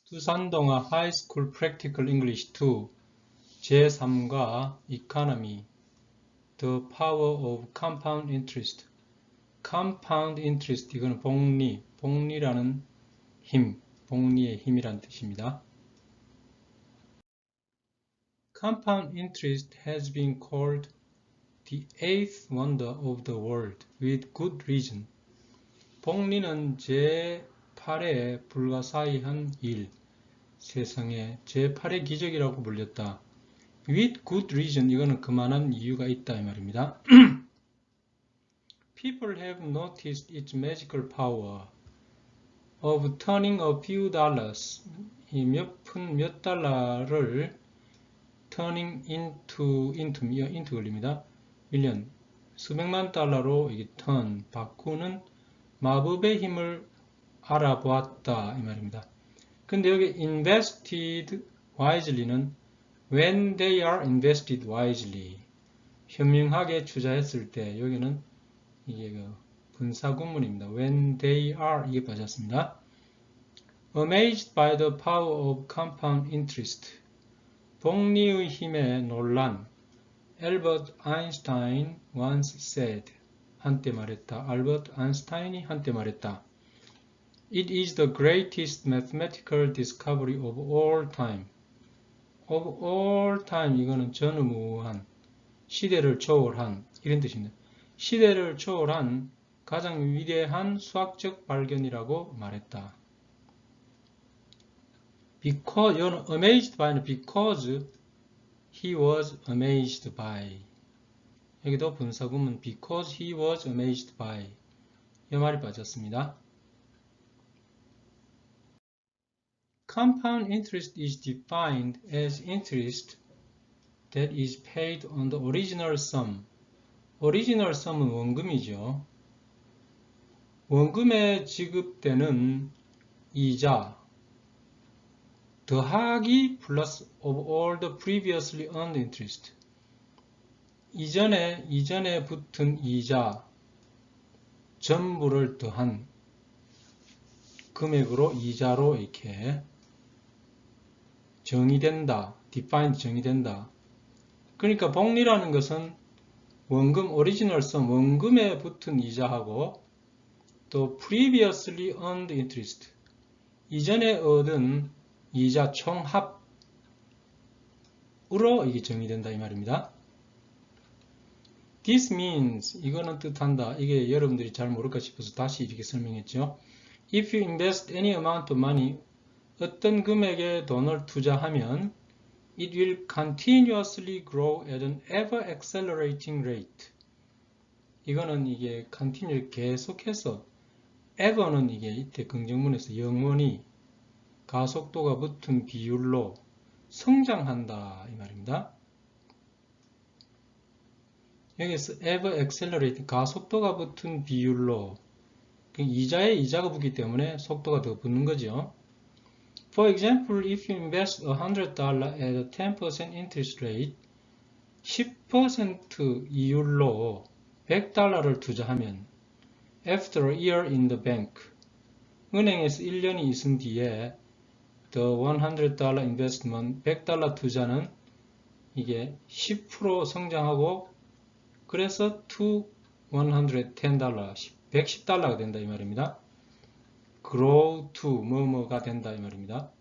두산동아 하이스쿨 프랙티컬 잉글리시 2 제3과 이코노미 The Power of Compound Interest. Compound Interest 이거는 복리라는 힘, 복리의 힘이란 뜻입니다. Compound interest has been called the eighth wonder of the world with good reason. 복리는 제8의 불가사의한 일, 세상의 제8의 기적이라고 불렸다. With good reason, 이거는 그만한 이유가 있다 이 말입니다. People have noticed its magical power of turning a few dollars, 이 몇 달러를 turning into 걸립니다. 밀리언, 수백만 달러로 이게 바꾸는 마법의 힘을 알아보았다 이 말입니다. 근데 여기 invested wisely는 when they are invested wisely, 현명하게 투자했을 때, 여기는 이게 분사구문입니다. when they are 이게 빠졌습니다. Amazed by the power of compound interest, 복리의 힘에 놀란. Albert Einstein once said, 한때 말했다. 알버트 아인슈타인이 한때 말했다. It is the greatest mathematical discovery of all time. Of all time, 이거는 전무한, 시대를 초월한 이런 뜻입니다. 시대를 초월한 가장 위대한 수학적 발견이라고 말했다. Because, 이거는 amazed by는 because he was amazed by. 여기도 분사구문 because he was amazed by. 이 말이 빠졌습니다. Compound interest is defined as interest that is paid on the original sum. Original sum은 원금이죠. 원금에 지급되는 이자 더하기 plus of all the previously earned interest. 이전에 붙은 이자 전부를 더한 금액으로 이자로 이렇게 정의된다. defined 정의된다. 그러니까 복리라는 것은 원금 original sum, 원금에 붙은 이자하고 또 previously earned interest, 이전에 얻은 이자 총합으로 이게 정의된다 이 말입니다. This means, 이거는 뜻한다. 이게 여러분들이 잘 모를까 싶어서 다시 이렇게 설명했죠. If you invest any amount of money, 어떤 금액의 돈을 투자하면 it will continuously grow at an ever accelerating rate. 이거는 이게 continue 계속해서, ever는 이게 이때 긍정문에서 영원히 가속도가 붙은 비율로 성장한다 이 말입니다. 여기서 ever accelerate, 가속도가 붙은 비율로, 이자에 이자가 붙기 때문에 속도가 더 붙는 거죠. For example, if you invest $100 at a 10% interest rate, 10% 이율로 $100를 투자하면 after a year in the bank, 은행에서 1년이 있은 뒤에 the $100 investment, $100 투자는 이게 10% 성장하고 그래서 to $110, $110가 된다 이 말입니다. grow to 뭐뭐가 된다 이 말입니다.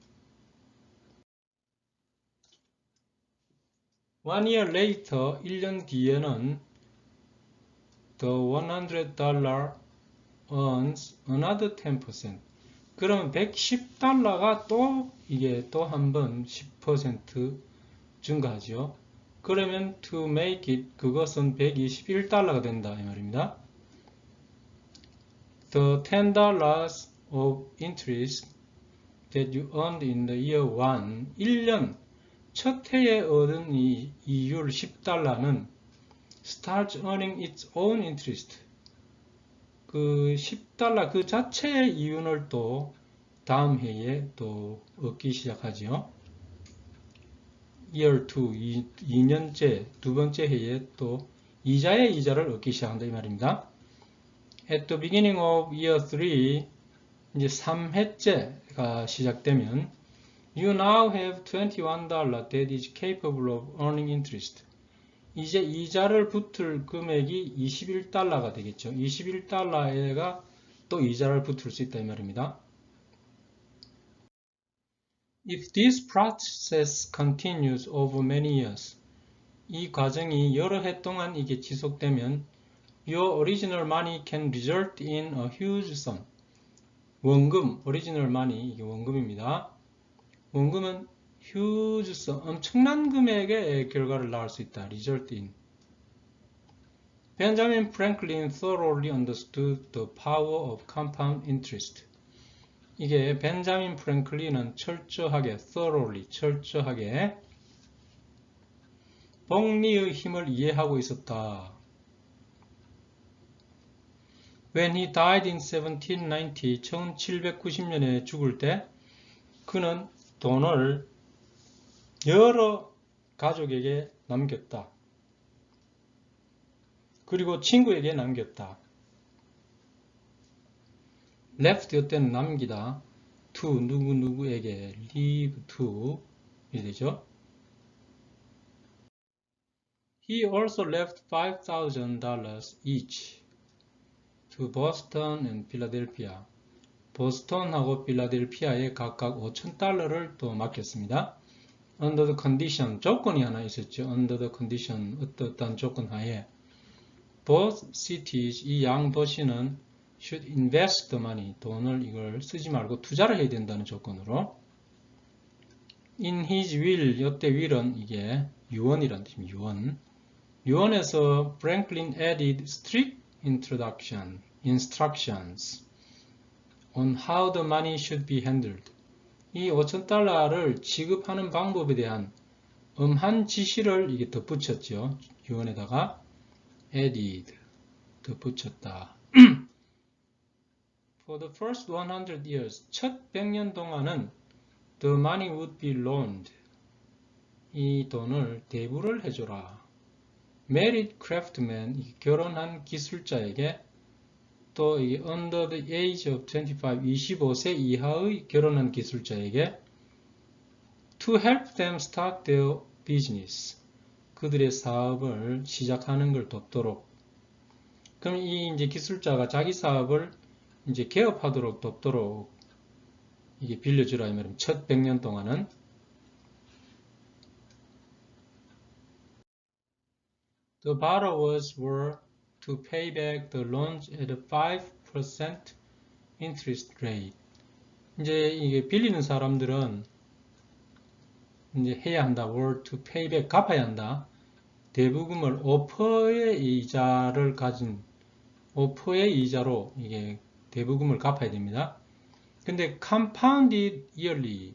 One year later, 1년 뒤에는 the $100 earns another 10%. 그러면 $110가 또 이게 또 한 번 10% 증가하죠. 그러면 to make it, 그것은 $121가 된다 이 말입니다. The $10 of interest that you earned in the year 1, 1년 첫 해에 얻은 이 이율 10달러는 starts earning its own interest. 그 10달러 그 자체의 이윤을 또 다음 해에 또 얻기 시작하죠. year 2, 2년째, 두 번째 해에 또 이자의 이자를 얻기 시작한다 이 말입니다. At the beginning of year 3, 이제 3회째가 시작되면 You now have $21 that is capable of earning interest. 이제 이자를 붙을 금액이 21달러가 되겠죠. 21달러에가 또 이자를 붙을 수 있다 이 말입니다. If this process continues over many years, 이 과정이 여러 해 동안 이게 지속되면 your original money can result in a huge sum. 원금, original money, 이게 원금입니다. 원금은 huge sum, 엄청난 금액의 결과를 낳을 수 있다. result in. Benjamin Franklin thoroughly understood the power of compound interest. 이게 벤자민 프랭클린은 철저하게, thoroughly, 철저하게 복리의 힘을 이해하고 있었다. When he died in 1790, 1790년에 죽을 때 그는 돈을 여러 가족에게 남겼다. 그리고 친구에게 남겼다. left 이때는 남기다. to 누구누구에게 leave to 이 되죠. He also left $5,000 each to Boston and Philadelphia. 보스턴하고 필라델피아에 각각 $5,000를 또 맡겼습니다. Under the condition, 조건이 하나 있었죠. Under the condition, 어떠한 조건 하에 both cities, 이 양 도시는 should invest the money, 돈을 이걸 쓰지 말고 투자를 해야 된다는 조건으로 in his will, 이때 will은 이게 유언이란 뜻입니다. 유언. 유언에서 Franklin added strict instructions on how the money should be handled. 이 $5,000를 지급하는 방법에 대한 엄한 지시를 이게 덧붙였죠. 유언에다가 added, 덧붙였다. For the first 100 years, 첫 100년 동안은 the money would be loaned. 이 돈을 대부를 해줘라. Married craftsman, 결혼한 기술자에게 또 이 under the age of 25, 25세 이하의 결혼한 기술자에게 to help them start their business. 그들의 사업을 시작하는 걸 돕도록. 그럼 이 이제 기술자가 자기 사업을 이제 개업하도록 돕도록 이게 빌려주라 이 말입니다. 첫 100년 동안은 The borrowers were to pay back the loans at a 5% interest rate. 이제 이게 빌리는 사람들은 이제 해야 한다. were to pay back, 갚아야 한다. 대부금을 5%의 이자를 가진 5%의 이자로 이게 대부금을 갚아야 됩니다. 근데 compounded yearly,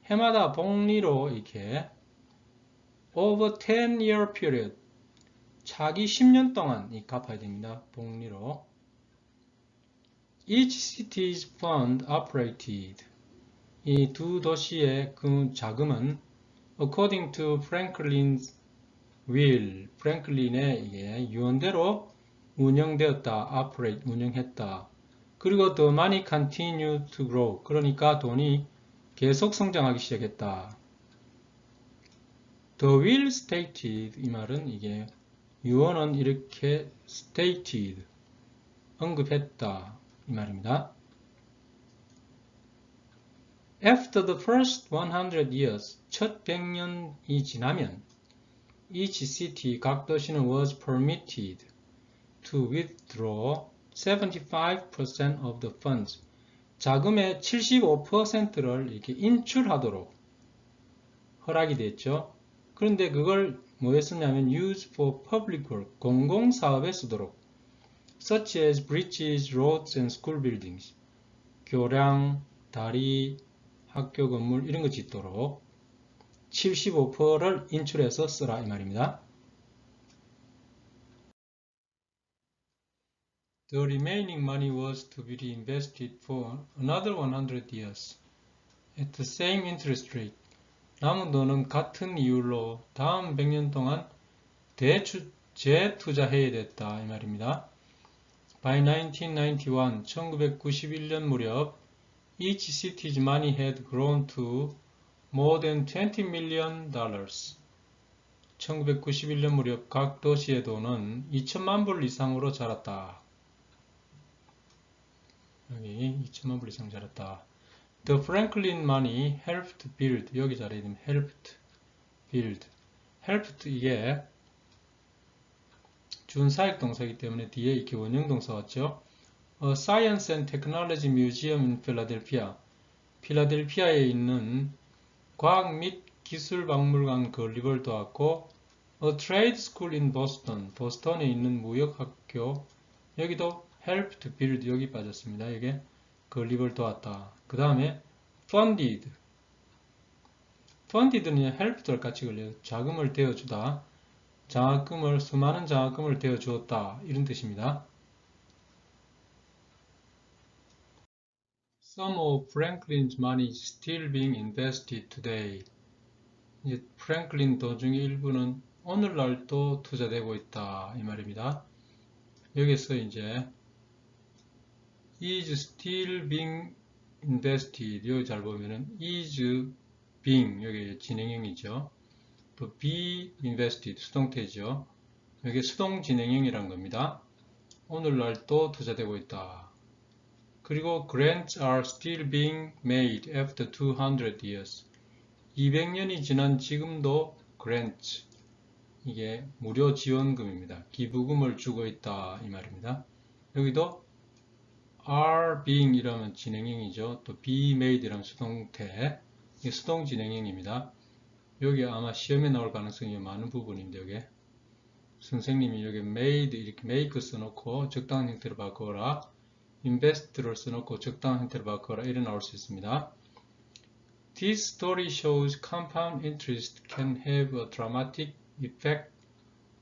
해마다 복리로 이렇게 over 10-year period, 차기 10년 동안 갚아야 됩니다. 복리로. Each city's fund operated. 이 두 도시의 그 자금은 according to Franklin's will, 프랭클린의 이게 유언대로 운영되었다. operate, 운영했다. 그리고 the money continued to grow. 그러니까 돈이 계속 성장하기 시작했다. The will stated, 이 말은 이게 유언은 이렇게 stated, 언급했다 이 말입니다. After the first 100 years, 첫 100년이 지나면 each city, 각 도시는 was permitted to withdraw 75% of the funds, 자금의 75%를 이렇게 인출하도록 허락이 됐죠. 그런데 그걸 뭐에 쓰냐면 use for public work, 공공사업에 쓰도록, such as bridges, roads and school buildings, 교량, 다리, 학교 건물 이런 거 짓도록 75%를 인출해서 쓰라 이 말입니다. The remaining money was to be reinvested for another 100 years at the same interest rate. 남은 돈은 같은 이율로 다음 100년 동안 재투자해야 됐다 이 말입니다. By 1991, 1991년 무렵 each city's money had grown to more than 20 million dollars. 1991년 무렵 각 도시의 돈은 2천만 불 이상으로 자랐다. 여기 2천만 불 이상 자랐다. The Franklin money helped build. 여기 자리에 있는 helped build. helped 이게 준사역 동사이기 때문에 뒤에 이렇게 원형 동사 왔죠. A Science and Technology Museum in Philadelphia. 필라델피아에 있는 과학 및 기술 박물관 건립을 도왔고, A Trade School in Boston. 보스턴에 있는 무역학교. 여기도 helped build 여기 빠졌습니다. 이게 건립을 도왔다. 그 다음에 funded. funded는 helped를 같이 걸려요. 자금을 대어주다. 장학금을 수많은 장학금을 대어주었다. 이런 뜻입니다. Some of Franklin's money is still being invested today. 이제 프랭클린 돈 중에 일부는 오늘날도 투자되고 있다. 이 말입니다. 여기서 이제 is still being invested. 여기 잘 보면은 is being 여기 진행형이죠. 또 be invested 수동태죠. 여기 수동 진행형이란 겁니다. 오늘날도 투자되고 있다. 그리고 grants are still being made after 200 years. 200년이 지난 지금도 grants 이게 무료 지원금입니다. 기부금을 주고 있다 이 말입니다. 여기도 are being 이라면 진행형이죠. 또 be made 이라면 수동태 이게 수동 진행형입니다. 여기 아마 시험에 나올 가능성이 많은 부분인데 여기 선생님이 여기 made 이렇게 make 써놓고 적당한 형태로 바꿔라 invest를 써놓고 적당한 형태로 바꿔라 이래 나올 수 있습니다. This story shows compound interest can have a dramatic effect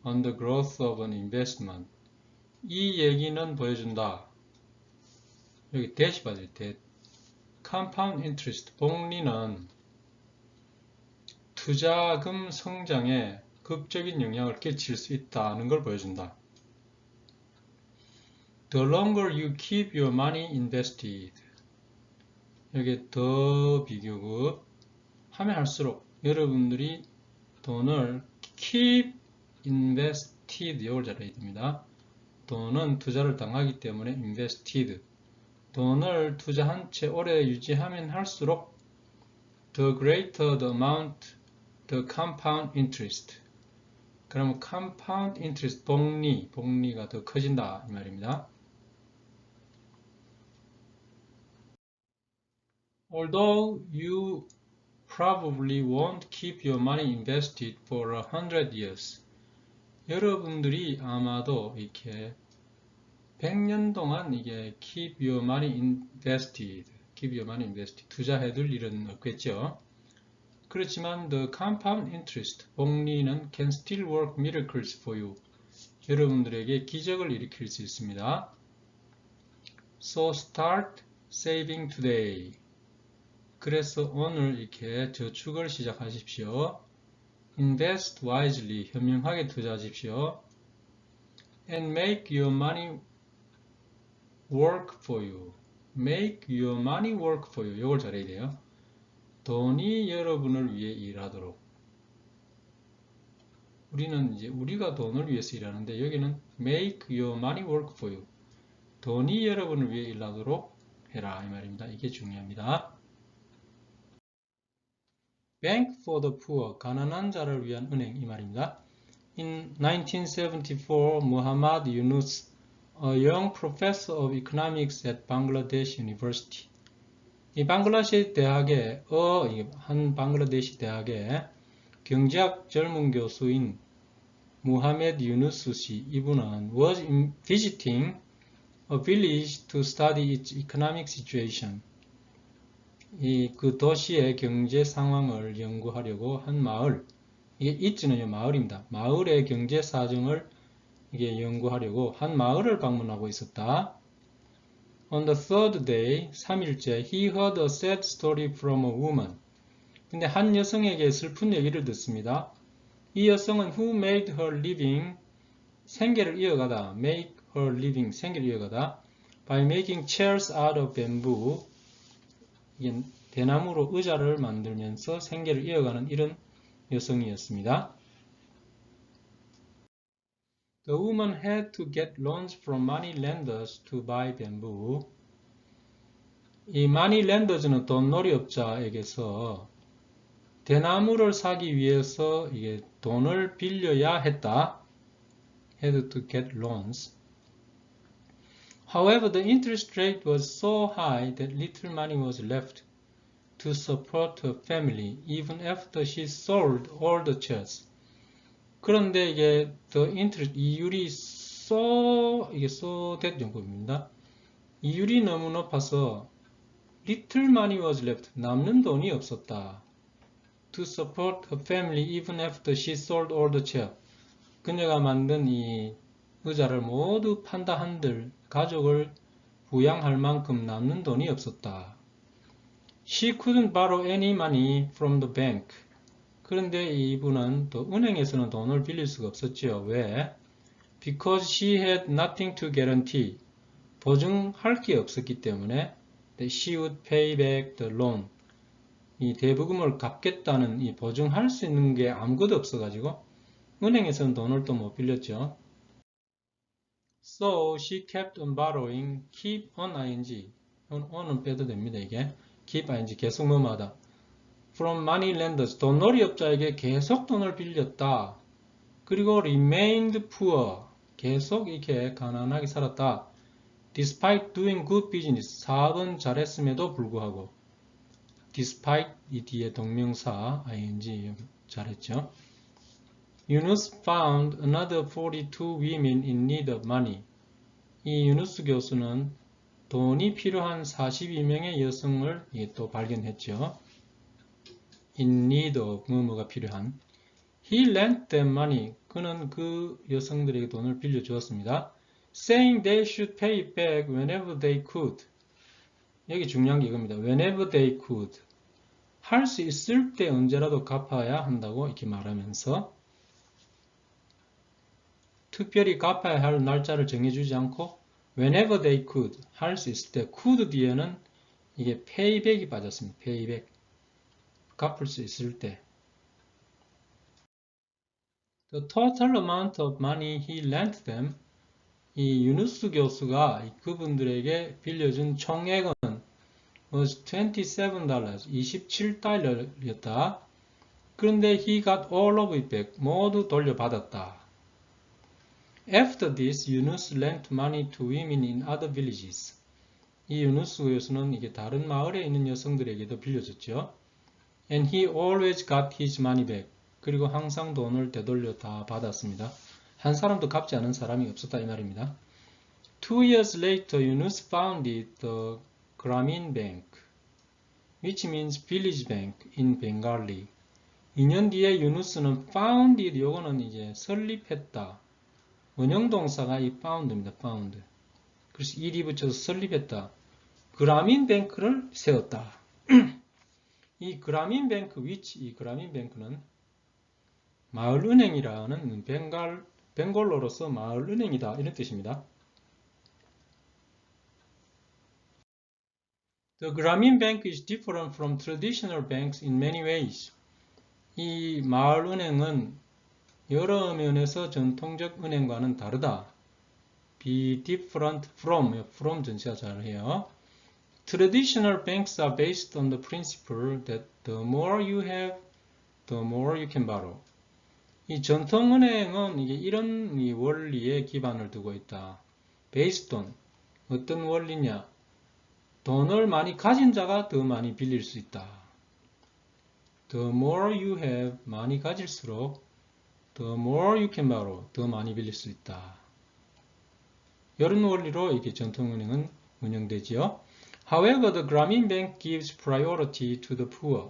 on the growth of an investment. 이 얘기는 보여준다. 여기 대시 받을 때 compound interest, 복리는 투자금 성장에 극적인 영향을 끼칠 수 있다는 걸 보여준다. The longer you keep your money invested. 여기 더 비교급 하면 할수록 여러분들이 돈을 keep invested 이걸 잘해야 됩니다. 돈은 투자를 당하기 때문에 invested. 돈을 투자한 채 오래 유지하면 할수록 the greater the amount, the compound interest. 그러면 compound interest, 복리가 더 커진다 이 말입니다. Although you probably won't keep your money invested for 100 years. 여러분들이 아마도 이렇게 100년 동안 이게 keep your money invested, 투자해둘 일은 없겠죠. 그렇지만 the compound interest, 복리는 can still work miracles for you. 여러분들에게 기적을 일으킬 수 있습니다. So start saving today. 그래서 오늘 이렇게 저축을 시작하십시오. Invest wisely, 현명하게 투자하십시오. And make your money work for you. Make your money work for you. 이걸 잘해야 돼요. 돈이 여러분을 위해 일하도록. 우리는 이제 우리가 돈을 위해서 일하는데 여기는 make your money work for you. 돈이 여러분을 위해 일하도록 해라 이 말입니다. 이게 중요합니다. Bank for the poor, 가난한 자를 위한 은행 이 말입니다. In 1974, Muhammad Yunus, a young professor of economics at Bangladesh University. 이 방글라데시 대학의 한 방글라데시 대학의 경제학 젊은 교수인 무하메드 유누스 씨, 이분은 was visiting a village to study its economic situation. 그 도시의 경제 상황을 연구하려고 한 마을, 이게 it는 마을입니다. 마을의 경제 사정을 이게 연구하려고 한 마을을 방문하고 있었다. On the third day, 3일째, he heard a sad story from a woman. 근데 한 여성에게 슬픈 얘기를 듣습니다. 이 여성은 who made her living, 생계를 이어가다, make her living, 생계를 이어가다, by making chairs out of bamboo. 이게 대나무로 의자를 만들면서 생계를 이어가는 이런 여성이었습니다. The woman had to get loans from money lenders to buy bamboo. 이 money lenders는 돈놀이업자에게서 대나무를 사기 위해서 이게 돈을 빌려야 했다. Had to get loans. However, the interest rate was so high that little money was left to support her family even after she sold all the chairs. 그런데 이게 the interest 이율이 이게 so that 정도입니다. 이율이 너무 높아서 little money was left. 남는 돈이 없었다. To support her family even after she sold all the chairs. 그녀가 만든 이 의자를 모두 판다 한들 가족을 부양할 만큼 남는 돈이 없었다. She couldn't borrow any money from the bank. 그런데 이분은 또 은행에서는 돈을 빌릴 수가 없었죠. 왜? Because she had nothing to guarantee. 보증할 게 없었기 때문에 that she would pay back the loan. 이 대부금을 갚겠다는 이 보증할 수 있는 게 아무것도 없어가지고 은행에서는 돈을 또 못 빌렸죠. So she kept on borrowing. keep on ing. on은 빼도 됩니다. 이게 keep ing 계속 뭐뭐하다. From money lenders. 돈놀이업자에게 계속 돈을 빌렸다. 그리고 remained poor. 계속 이렇게 가난하게 살았다. Despite doing good business. 사업은 잘했음에도 불구하고. Despite 이 뒤에 동명사 ing 잘했죠. Yunus found another 42 women in need of money. 이 유누스 교수는 돈이 필요한 42명의 여성을 또 발견했죠. In need of 뭐뭐가 필요한. He lent them money. 그는 그 여성들에게 돈을 빌려주었습니다. Saying they should pay it back whenever they could. 여기 중요한 게 이겁니다. Whenever they could. 할 수 있을 때 언제라도 갚아야 한다고 이렇게 말하면서 특별히 갚아야 할 날짜를 정해주지 않고 whenever they could 할 수 있을 때 could 뒤에는 이게 payback이 빠졌습니다. payback 갚을 수 있을 때 The total amount of money he lent them 이 유누스 교수가 그분들에게 빌려준 총액은 was $27, 27달러였다. 그런데 he got all of it back, 모두 돌려받았다. After this, Yunus lent money to women in other villages. 이 유누스 교수는 이게 다른 마을에 있는 여성들에게도 빌려줬죠. And he always got his money back. 그리고 항상 돈을 되돌려 다 받았습니다. 한 사람도 갚지 않은 사람이 없었다 이 말입니다. 2 years later, Yunus founded the Grameen Bank, which means village bank in Bengali. 2년 뒤에 유누스는 founded, 요거는 이제 설립했다. 원형동사가 이 found입니다. found. 그래서 일이 붙여서 설립했다. 그라민 뱅크를 세웠다. 이 그라민 뱅크 which 이 그라민 뱅크는 마을은행이라는 벵골로로서 마을은행이다 이런 뜻입니다. The Grameen Bank is different from traditional banks in many ways. 이 마을은행은 여러 면에서 전통적 은행과는 다르다. Be different from 전치사 잘해요. Traditional banks are based on the principle that the more you have, the more you can borrow. 이 전통은행은 이게 이런 이 원리에 기반을 두고 있다. Based on 어떤 원리냐? 돈을 많이 가진 자가 더 많이 빌릴 수 있다. The more you have, 많이 가질수록 the more you can borrow, 더 많이 빌릴 수 있다. 이런 원리로 이게 전통은행은 운영되지요. However, the Grameen Bank gives priority to the poor.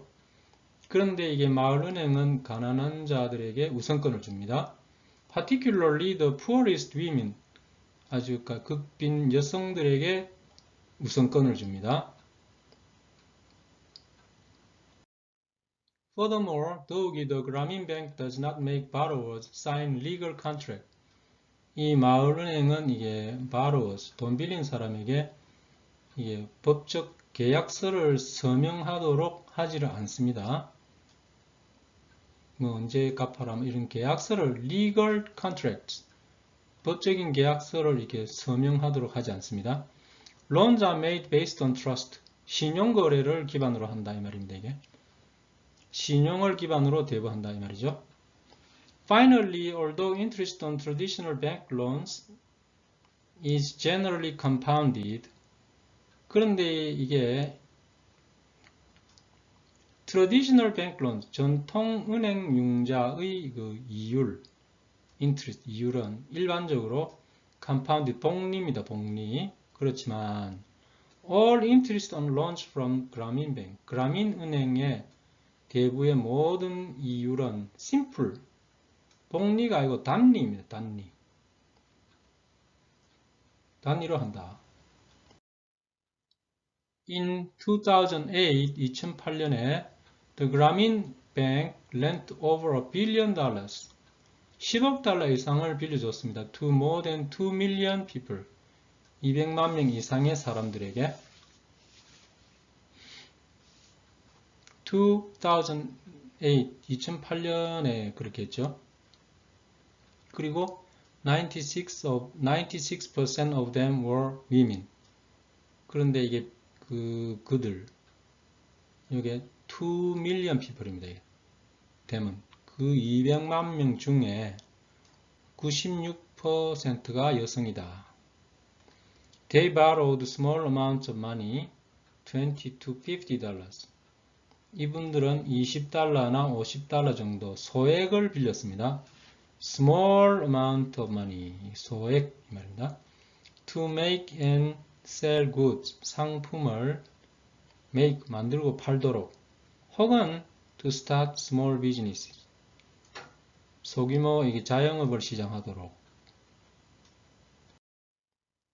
그런데 이게 마을은행은 가난한 자들에게 우선권을 줍니다. Particularly the poorest women, 아주 극빈 여성들에게 우선권을 줍니다. Furthermore, 더욱이 the Grameen Bank does not make borrowers sign legal contract. 이 마을은행은 이게 borrowers, 돈 빌린 사람에게 이게 법적 계약서를 서명하도록 하지를 않습니다. 뭐 언제 갚아라 뭐 이런 계약서를 legal contracts, 법적인 계약서를 이렇게 서명하도록 하지 않습니다. Loans are made based on trust. 신용거래를 기반으로 한다 이 말입니다. 이게 신용을 기반으로 대부한다 이 말이죠. Finally, although interest on traditional bank loans is generally compounded, 그런데 이게 traditional bank loans, 전통 은행 융자의 그 이율, interest 이율은 일반적으로 compounded, 복리입니다. 복리. 그렇지만 all interest on loans from Grameen Bank, 그라민 은행의 대부의 모든 이율은 simple, 복리가 아니고 단리입니다. 단리. 단리로 한다. In 2008, 2008년에 the Grameen Bank lent over $1 billion, 10억 달러 이상을 빌려줬습니다. To more than 2 million people, 200만 명 이상의 사람들에게. 2008, 2008년에 그렇게 했죠. 그리고 96% of them were women. 그런데 이게 그들 이게 2 million people입니다. 되면 그 200만 명 중에 96%가 여성이다. They borrowed small amounts of money, $20 to $50. 이분들은 20달러나 50달러 정도 소액을 빌렸습니다. Small amount of money, 소액 말입니다. To make and sell goods, 상품을 make, 만들고 팔도록, 혹은 to start small businesses, 소규모 이게 자영업을 시작하도록.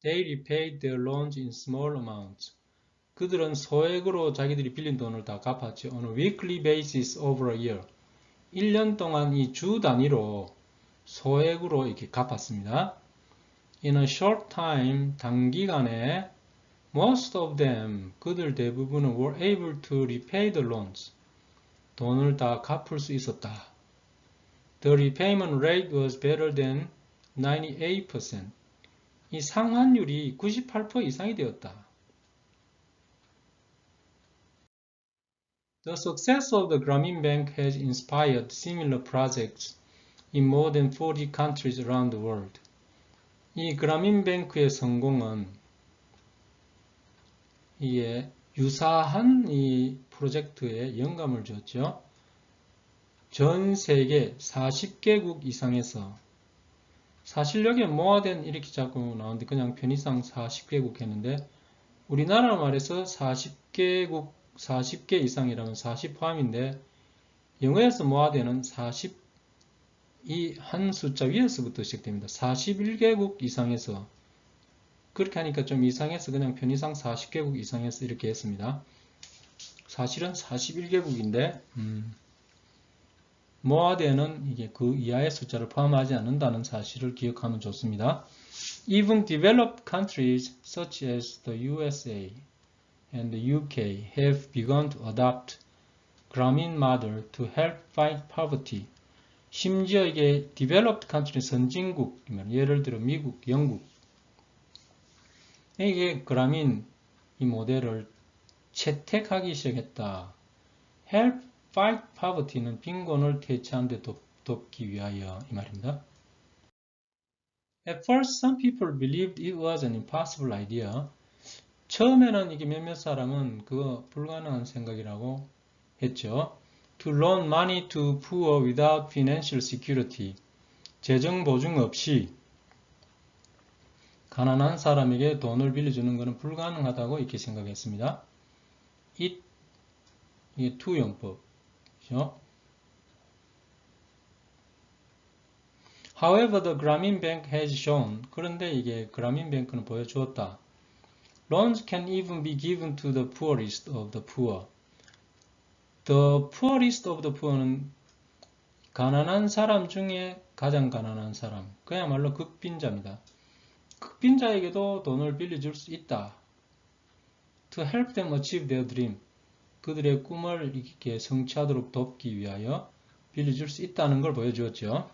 They repaid their loans in small amounts. 그들은 소액으로 자기들이 빌린 돈을 다 갚았죠. On a weekly basis over a year. 1년 동안 이 주 단위로 소액으로 이렇게 갚았습니다. In a short time, 단기간에 most of them, 그들 대부분은 were able to repay the loans. 돈을 다 갚을 수 있었다. The repayment rate was better than 98%. 이 상환율이 98% 이상이 되었다. The success of the Grameen Bank has inspired similar projects in more than 40 countries around the world. 이 그라민뱅크의 성공은 이게 유사한 이 프로젝트에 영감을 줬죠. 전 세계 40개국 이상에서, 사실 여기에 모아된 이렇게 자꾸 나오는데 그냥 편의상 40개국 했는데 우리나라 말에서 40개국, 40개 이상이라면 40 포함인데 영어에서 모아되는 40, 이 한 숫자 위에서부터 시작됩니다. 41개국 이상에서, 그렇게 하니까 좀 이상해서 그냥 편의상 40개국 이상에서 이렇게 했습니다. 사실은 41개국인데 모아되는 이게 그 이하의 숫자를 포함하지 않는다는 사실을 기억하면 좋습니다. Even developed countries such as the USA and the UK have begun to adopt Grameen model to help fight poverty. 심지어 이게 developed country, 선진국, 예를 들어 미국, 영국, 이게 그라민 이 모델을 채택하기 시작했다. Help fight poverty는 빈곤을 퇴치하는 데 돕기 위하여 이 말입니다. At first, some people believed it was an impossible idea. 처음에는 이게 몇몇 사람은 그거 불가능한 생각이라고 했죠. To loan money to poor without financial security. 재정 보증 없이 가난한 사람에게 돈을 빌려주는 것은 불가능하다고 이렇게 생각했습니다. 이게 투용법이죠. However, the Grameen Bank has shown, 그런데 이게 그라민 뱅크는 보여주었다. Loans can even be given to the poorest of the poor. The poorest of the poor는 가난한 사람 중에 가장 가난한 사람, 그야말로 극빈자입니다. 극빈자에게도 돈을 빌려줄 수 있다. to help them achieve their dream. 그들의 꿈을 이렇게 성취하도록 돕기 위하여 빌려줄 수 있다는 걸 보여주었죠.